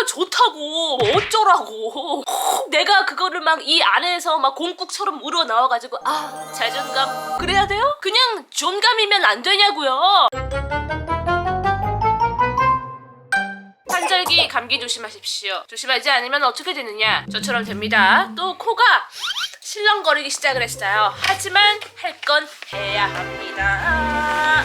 좋다고 어쩌라고. 내가 그거를 막 이 안에서 막 공국처럼 우러나와가지고 자존감 그래야 돼요? 그냥 존감이면 안 되냐고요. 환절기 감기 조심하십시오. 조심하지 않으면 어떻게 되느냐, 저처럼 됩니다. 또 코가 실렁거리기 시작을 했어요. 하지만 할 건 해야 합니다.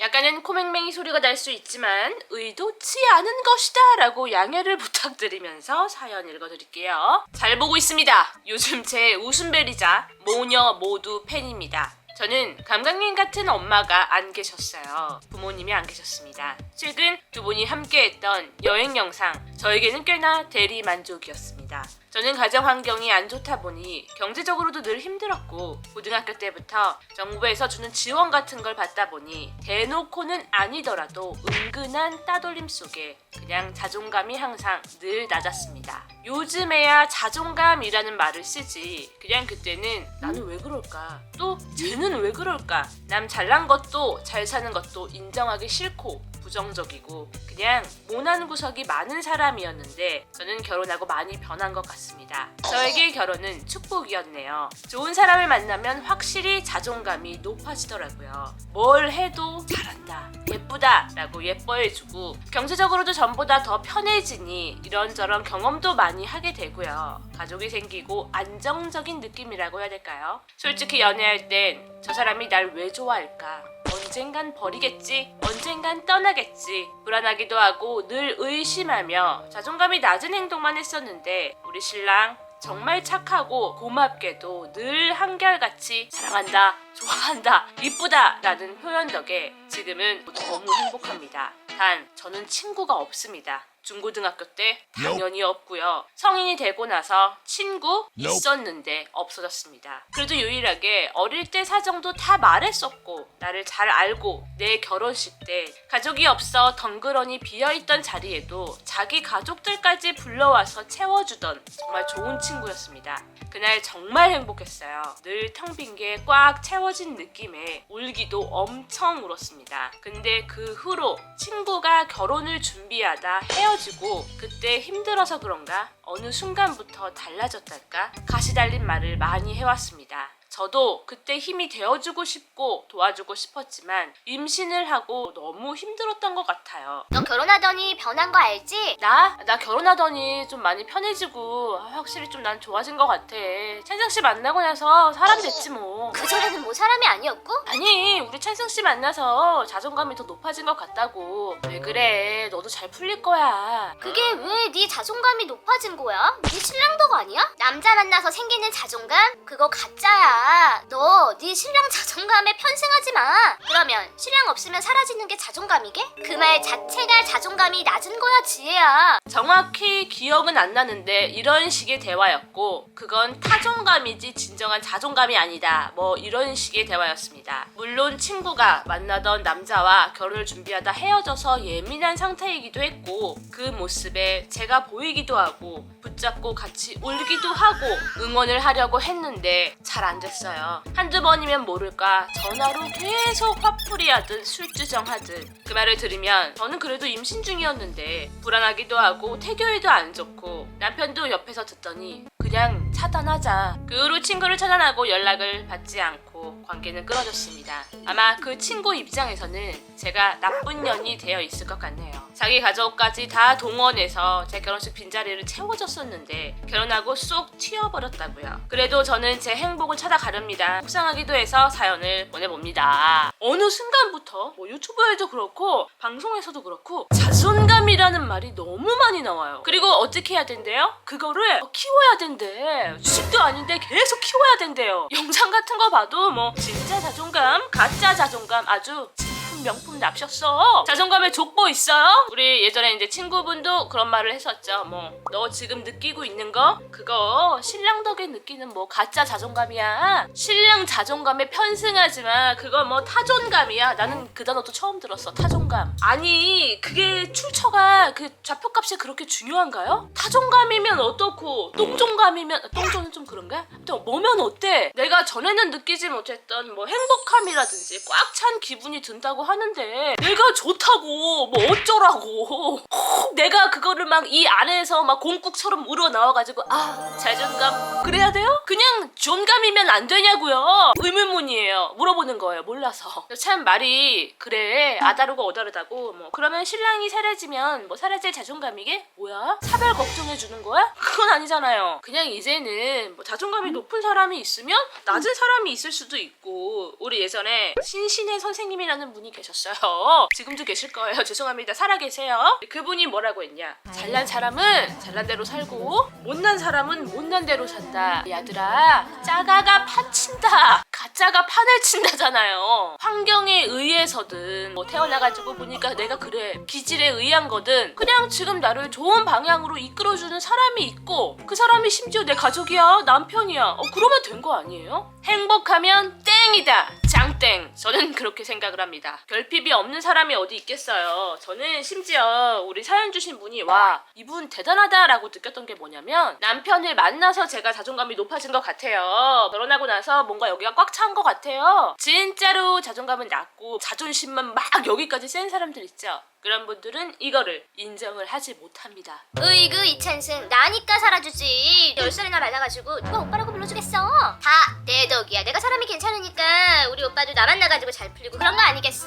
약간은 코맹맹이 소리가 날 수 있지만 의도치 않은 것이다 라고 양해를 부탁드리면서 사연 읽어드릴게요. 잘 보고 있습니다. 요즘 제 웃음벨이자 모녀 모두 팬입니다. 저는 감각님 같은 엄마가 안 계셨어요. 부모님이 안 계셨습니다. 최근 두 분이 함께했던 여행 영상, 저에게는 꽤나 대리만족이었습니다. 저는 가정 환경이 안 좋다 보니 경제적으로도 늘 힘들었고, 고등학교 때부터 정부에서 주는 지원 같은 걸 받다 보니 대놓고는 아니더라도 은근한 따돌림 속에 그냥 자존감이 항상 늘 낮았습니다. 요즘에야 자존감이라는 말을 쓰지, 그냥 그때는 나는 왜 그럴까, 또 쟤는 왜 그럴까, 남 잘난 것도 잘 사는 것도 인정하기 싫고 부정적이고 그냥 모난 구석이 많은 사람이었는데, 저는 결혼하고 많이 변한 것 같습니다. 저에게 결혼은 축복이었네요. 좋은 사람을 만나면 확실히 자존감이 높아지더라고요. 뭘 해도 잘한다, 예쁘다 라고 예뻐해주고, 경제적으로도 전보다 더 편해지니 이런저런 경험도 많이 하게 되고요. 가족이 생기고 안정적인 느낌이라고 해야 될까요? 솔직히 연애할 땐 저 사람이 날 왜 좋아할까, 언젠간 버리겠지, 언젠간 떠나겠지 불안하기도 하고 늘 의심하며 자존감이 낮은 행동만 했었는데, 우리 신랑 정말 착하고 고맙게도 늘 한결같이 사랑한다, 좋아한다, 이쁘다 라는 표현 덕에 지금은 너무 행복합니다. 단 저는 친구가 없습니다. 중고등학교 때 당연히 없고요. 성인이 되고 나서 친구 있었는데 없어졌습니다. 그래도 유일하게 어릴 때 사정도 다 말했었고, 나를 잘 알고 내 결혼식 때 가족이 없어 덩그러니 비어있던 자리에도 자기 가족들까지 불러와서 채워주던 정말 좋은 친구였습니다. 그날 정말 행복했어요. 늘 텅 빈 게 꽉 채워진 느낌에 울기도 엄청 울었습니다. 근데 그 후로 친구가 결혼을 준비하다 헤어지고, 그때 힘들어서 그런가 어느 순간부터 달라졌달까, 가시 달린 말을 많이 해왔습니다. 저도 그때 힘이 되어주고 싶고 도와주고 싶었지만 임신을 하고 너무 힘들었던 것 같아요. 너 결혼하더니 변한 거 알지? 나 결혼하더니 좀 많이 편해지고 확실히 좀 난 좋아진 것 같아. 찬성씨 만나고 나서 사람 됐지 뭐. 그전에는 뭐 사람이 아니었고? 아니, 우리 찬성씨 만나서 자존감이 더 높아진 것 같다고. 왜 그래, 너도 잘 풀릴 거야. 그게 왜 네 자존감이 높아진 거야? 네 신랑 덕 아니야? 남자 만나서 생기는 자존감? 그거 가짜야. 너 네 신랑 자존감에 편승하지 마. 그러면 신랑 없으면 사라지는 게 자존감이게? 그 말 자체가 자존감이 낮은 거야, 지혜야. 정확히 기억은 안 나는데 이런 식의 대화였고, 그건 타존감이지 진정한 자존감이 아니다, 뭐 이런 식의 대화였습니다. 물론 친구가 만나던 남자와 결혼을 준비하다 헤어져서 예민한 상태이기도 했고, 그 모습에 제가 보이기도 하고 붙잡고 같이 울기도 하고 응원을 하려고 했는데 잘 안 됐어요. 한두 번이면 모를까 전화로 계속 화풀이하듯 술주정하듯. 그 말을 들으면 저는 그래도 임신 중이었는데 불안하기도 하고 태교에도 안 좋고, 남편도 옆에서 듣더니 그냥 차단하자. 그 후로 친구를 차단하고 연락을 받지 않고 관계는 끊어졌습니다. 아마 그 친구 입장에서는 제가 나쁜 년이 되어 있을 것 같네요. 자기 가족까지 다 동원해서 제 결혼식 빈자리를 채워줬었는데 결혼하고 쏙 튀어버렸다고요. 그래도 저는 제 행복을 찾아가렵니다. 속상하기도 해서 사연을 보내봅니다. 어느 순간부터 뭐 유튜브에도 그렇고 방송에서도 그렇고 자존감이라는 말이 너무 많이 나와요. 그리고 어떻게 해야 된대요? 그거를 키워야 된대. 주식도 아닌데 계속 키워야 된대요. 영상 같은 거 봐도 뭐 진짜 자존감, 가짜 자존감, 아주 명품 납셨어. 자존감에 족보 있어요? 우리 예전에 이제 친구분도 그런 말을 했었죠. 뭐 너 지금 느끼고 있는 거 그거 신랑 덕에 느끼는 뭐 가짜 자존감이야. 신랑 자존감에 편승하지 마. 그거 뭐 타존감이야. 나는 그 단어도 처음 들었어. 타존감. 아니 그게 출처가 그 좌표값이 그렇게 중요한가요? 타존감이면 어떻고 똥종감이면 똥종은 좀 그런가? 또 뭐면 어때? 내가 전에는 느끼지 못했던 뭐 행복함이라든지 꽉 찬 기분이 든다고 하니 하는데 내가 좋다고 뭐 어쩌라고 내가 그거를 막 이 안에서 막 공국처럼 우러나와가지고 자존감 그래야 돼요? 그냥 존감이면 안 되냐고요. 의문문이에요. 물어보는 거예요. 몰라서. 참 말이 그래 아다르고 어다르다고 뭐 그러면 신랑이 사라지면 뭐 사라질 자존감이게? 뭐야? 사별 걱정해주는 거야? 그건 아니잖아요. 그냥 이제는 뭐 자존감이 높은 사람이 있으면 낮은 사람이 있을 수도 있고 우리 예전에 신신의 선생님이라는 분이 계셨어요. 지금도 계실 거예요. 죄송합니다. 살아계세요. 그분이 뭐라고 했냐? 잘난 사람은 잘난 대로 살고 못난 사람은 못난 대로 산다. 야들아 짜가가 판친다. 가짜가 판을 친다잖아요. 환경에 의해서든 뭐 태어나가지고 보니까 내가 그래 기질에 의한 거든 그냥 지금 나를 좋은 방향으로 이끌어주는 사람이 있고 그 사람이 심지어 내 가족이야 남편이야 그러면 된 거 아니에요? 행복하면 땡이다. 장땡. 저는 그렇게 생각을 합니다. 결핍이 없는 사람이 어디 있겠어요. 저는 심지어 우리 사연 주신 분이 와 이분 대단하다라고 느꼈던 게 뭐냐면 남편을 만나서 제가 자존감이 높아진 것 같아요. 결혼하고 나서 뭔가 여기가 꽉 찬 것 같아요. 진짜로 자존감은 낮고 자존심만 막 여기까지 센 사람들 있죠. 그런 분들은 이거를 인정을 하지 못합니다. 으이그 이찬승 나니까 살아주지 10살이나 많아가지고 누가 오빠라고 불러주겠어. 다 내 덕이야. 내가 사람이 괜찮으니까 우리 오빠도 나 만나가지고 잘 풀리고 그런 거 아니겠어?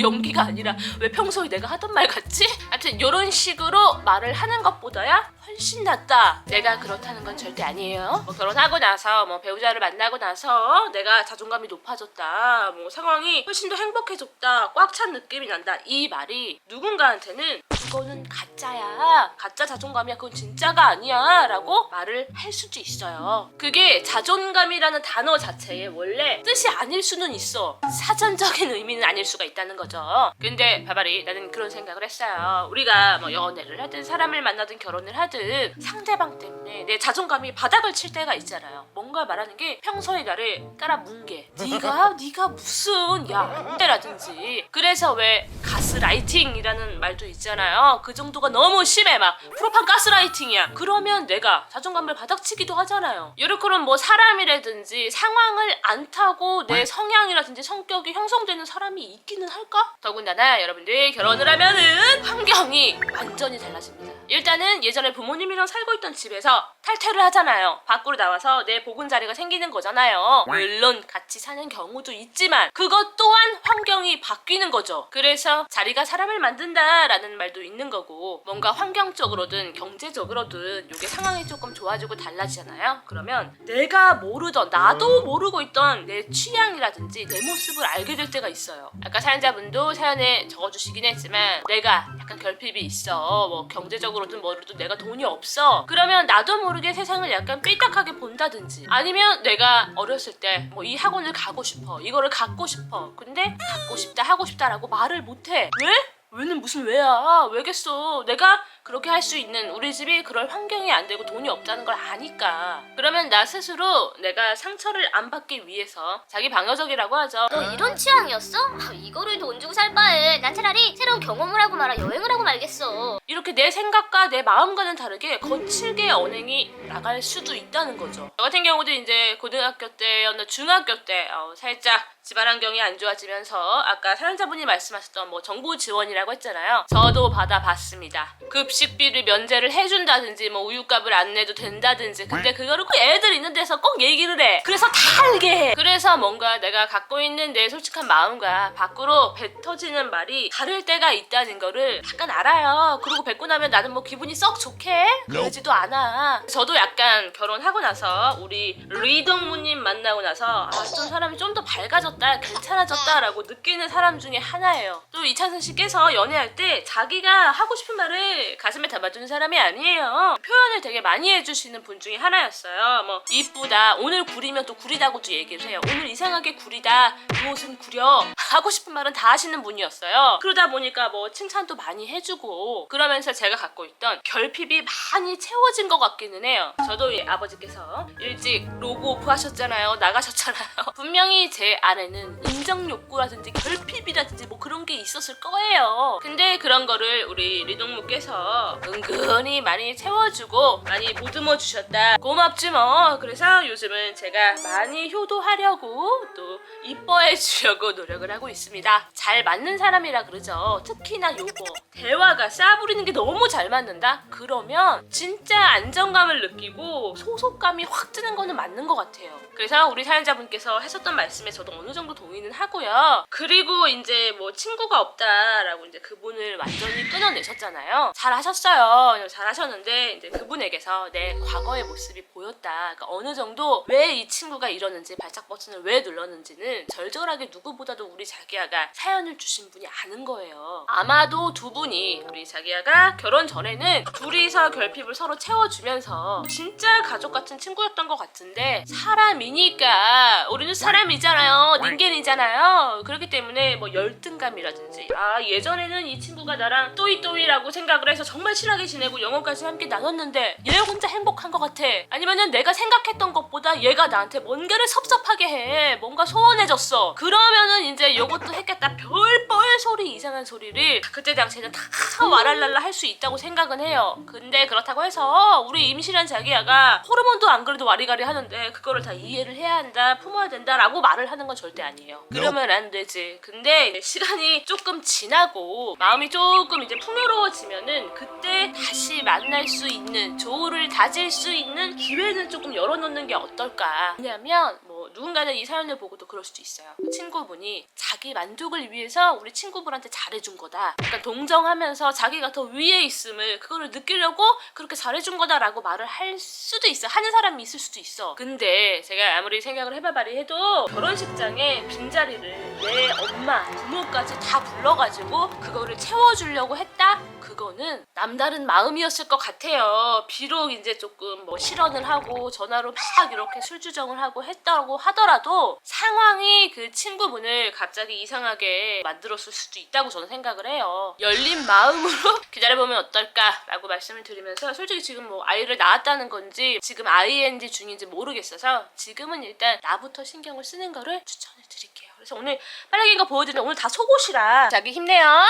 연기가 아니라 왜 평소에 내가 하던 말 같지? 하여튼 이런 식으로 말을 하는 것보다야 훨씬 낫다. 내가 그렇다는 건 절대 아니에요. 뭐 결혼하고 나서 뭐 배우자를 만나고 나서 내가 자존감이 높아졌다. 뭐 상황이 훨씬 더 행복해졌다. 꽉 찬 느낌이 난다. 이 말이 누군가한테는 그거는 가짜야. 가짜 자존감이야. 그건 진짜가 아니야. 라고 말을 할 수도 있어요. 그게 자존감이라는 단어 자체에 원래 뜻이 아닐 수는 있어. 사전적인 의미는 아닐 수가 있다는 거죠. 근데 바바리 나는 그런 생각을 했어요. 우리가 뭐 연애를 하든 사람을 만나든 결혼을 하든 상대방 때문에 내 자존감이 바닥을 칠 때가 있잖아요. 뭔가 말하는 게 평소에 나를 깔아뭉 게 네가 무슨 야 안돼라든지 그래서 왜 가스라이팅이라는 말도 있잖아요. 그 정도가 너무 심해. 막 프로판 가스라이팅이야. 그러면 내가 자존감을 바닥치기도 하잖아요. 요렇게는 뭐 사람이라든지 상황을 안 타고 내 성향이라든지 성격이 형성되는 사람이 있기는 할까? 더군다나 여러분들 결혼을 하면은 환경이 완전히 달라집니다. 일단은 예전에 부모님이랑 살고 있던 집에서 탈퇴를 하잖아요. 밖으로 나와서 내 보금자리가 생기는 거잖아요. 물론 같이 사는 경우도 있지만 그것 또한 환경이 바뀌는 거죠. 그래서 자리가 사람을 만든다라는 말도 있는 거고 뭔가 환경적으로든 경제적으로든 이게 상황이 조금 좋아지고 달라지잖아요. 그러면 내가 모르던 나도 모르고 있던 내 취향이라든지 내 모습을 알게 될 때가 있어요. 아까 사연자분도 사연에 적어주시긴 했지만 내가 약간 결핍이 있어. 뭐 경제적으로든 뭐로든 내가 돈이 없어. 그러면 나도 모르게 세상을 약간 삐딱하게 본다든지 아니면 내가 어렸을 때 뭐 이 학원을 가고 싶어. 이거를 갖고 싶어. 근데 갖고 싶다 하고 싶다라고 말을 못해. 왜? 왜는 무슨 왜야? 왜겠어? 내가 그렇게 할 수 있는 우리 집이 그럴 환경이 안 되고 돈이 없다는 걸 아니까. 그러면 나 스스로 내가 상처를 안 받기 위해서 자기 방어적이라고 하죠. 너 이런 취향이었어? 이거를 돈 주고 살 바에 난 차라리 새로운 경험을 하고 말아 여행을 하고 말겠어. 이렇게 내 생각과 내 마음과는 다르게 거칠게 언행이 나갈 수도 있다는 거죠. 저 같은 경우도 이제 고등학교 때였나 중학교 때 살짝 집안 환경이 안 좋아지면서 아까 사연자분이 말씀하셨던 뭐 정부 지원이라고 했잖아요. 저도 받아봤습니다. 급식비를 면제를 해준다든지 뭐 우유값을 안 내도 된다든지. 근데 그거를 꼭 애들 있는 데서 꼭 얘기를 해. 그래서 다 알게 해. 그래서 뭔가 내가 갖고 있는 내 솔직한 마음과 밖으로 뱉어지는 말이 다를 때가 있다는 거를 약간 알아요. 그리고 뱉고 나면 나는 뭐 기분이 썩 좋게 그러지도 않아. 저도 약간 결혼하고 나서 우리 리동무님 만나고 나서 좀 사람이 좀 더 밝아졌다 괜찮아졌다라고 느끼는 사람 중에 하나예요. 또 이찬승 씨께서 연애할 때 자기가 하고 싶은 말을 가슴에 담아두는 사람이 아니에요. 표현을 되게 많이 해주시는 분 중에 하나였어요. 뭐 이쁘다 오늘 구리면 또 구리다고 또 얘기를 해요. 오늘 이상하게 구리다 그 옷은 구려 하고 싶은 말은 다 하시는 분이었어요. 그러다 보니까 뭐 칭찬도 많이 해주고 그러면서 제가 갖고 있던 결핍이 많이 채워진 것 같기는 해요. 저도 아버지께서 일찍 로고 오프하셨잖아요. 나가셨잖아요. 분명히 제 안에 안에는 인정 욕구라든지 결핍이라든지 뭐 그런 게 있었을 거예요. 근데 그런 거를 우리 리동무께서 은근히 많이 채워주고 많이 보듬어 주셨다. 고맙지 뭐. 그래서 요즘은 제가 많이 효도하려고 또 이뻐해 주려고 노력을 하고 있습니다. 잘 맞는 사람이라 그러죠. 특히나 요거 대화가 싸부리는 게 너무 잘 맞는다? 그러면 진짜 안정감을 느끼고 소속감이 확 드는 거는 맞는 것 같아요. 그래서 우리 사연자분께서 하셨던 말씀에 저도 어느 정도 동의는 하고요. 그리고 이제 뭐 친구가 없다라고 이제 그분을 완전히 끊어내셨잖아요. 잘하셨어요. 잘하셨는데 이제 그분에게서 내 과거의 모습이 보였다. 그러니까 어느 정도 왜 이 친구가 이러는지 발작 버튼을 왜 눌렀는지는 절절하게 누구보다도 우리 자기야가 사연을 주신 분이 아는 거예요. 아마도 두 분이 우리 자기야가 결혼 전에는 둘이서 결핍을 서로 채워주면서 진짜 가족 같은 친구였던 것 같은데 사람이니까 우리는 사람이잖아요. 닌겐이잖아요. 그렇기 때문에 뭐 열등감이라든지 예전에는 이 친구가 나랑 또이또이라고 생각을 해서 정말 친하게 지내고 영혼까지 함께 나눴는데 얘 혼자 행복한 것 같아. 아니면은 내가 생각했던 것보다 얘가 나한테 뭔가를 섭섭하게 해. 뭔가 소원해졌어. 그러면은 이제 요것도 했겠다. 별뻘 소리 이상한 소리를 그때 당시에는 다 와랄랄라 할 수 있다고 생각은 해요. 근데 그렇다고 해서 우리 임신한 자기야가 호르몬도 안 그래도 와리가리 하는데 그거를 다 이해를 해야 한다, 품어야 된다라고 말을 하는 건 절대 아니에요. 그러면 안 되지. 근데 시간이 조금 지나고 마음이 조금 이제 풍요로워지면은 그때 다시 만날 수 있는, 조우를 다질 수 있는 기회는 조금 열어놓는 게 어떨까. 왜냐면 뭐 누군가는 이 사연을 보고도 그럴 수도 있어요. 친구분이 자기 만족을 위해서 우리 친구분한테 잘해준 거다. 약간 동정하면서 자기가 더 위에 있음을 그거를 느끼려고 그렇게 잘해준 거다라고 말을 할 수도 있어. 하는 사람이 있을 수도 있어. 근데 제가 아무리 생각을 해봐봐리 해도 결혼식장에 빈자리를 내 엄마, 부모까지 다 불러가지고 그거를 채워주려고 했다? 그거는 남다른 마음이었을 것 같아요. 비록 이제 조금 뭐 실언을 하고 전화로 막 이렇게 술주정을 하고 했다고 하더라도 상황이 그 친구분을 갑자기 이상하게 만들었을 수도 있다고 저는 생각을 해요. 열린 마음으로 기다려보면 어떨까라고 말씀을 드리면서 솔직히 지금 뭐 아이를 낳았다는 건지 지금 ING 중인지 모르겠어서 지금은 일단 나부터 신경을 쓰는 거를 추천을 드릴게요. 그래서 오늘 빨라기가 보여드리는 오늘 다 속옷이라 자기 힘내요.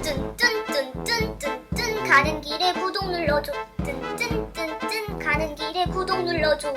쭌쭌쭌쭌쭌 가는 길에 구독 눌러줘. 쭌쭌쭌쭌 가는 길에 구독 눌러줘.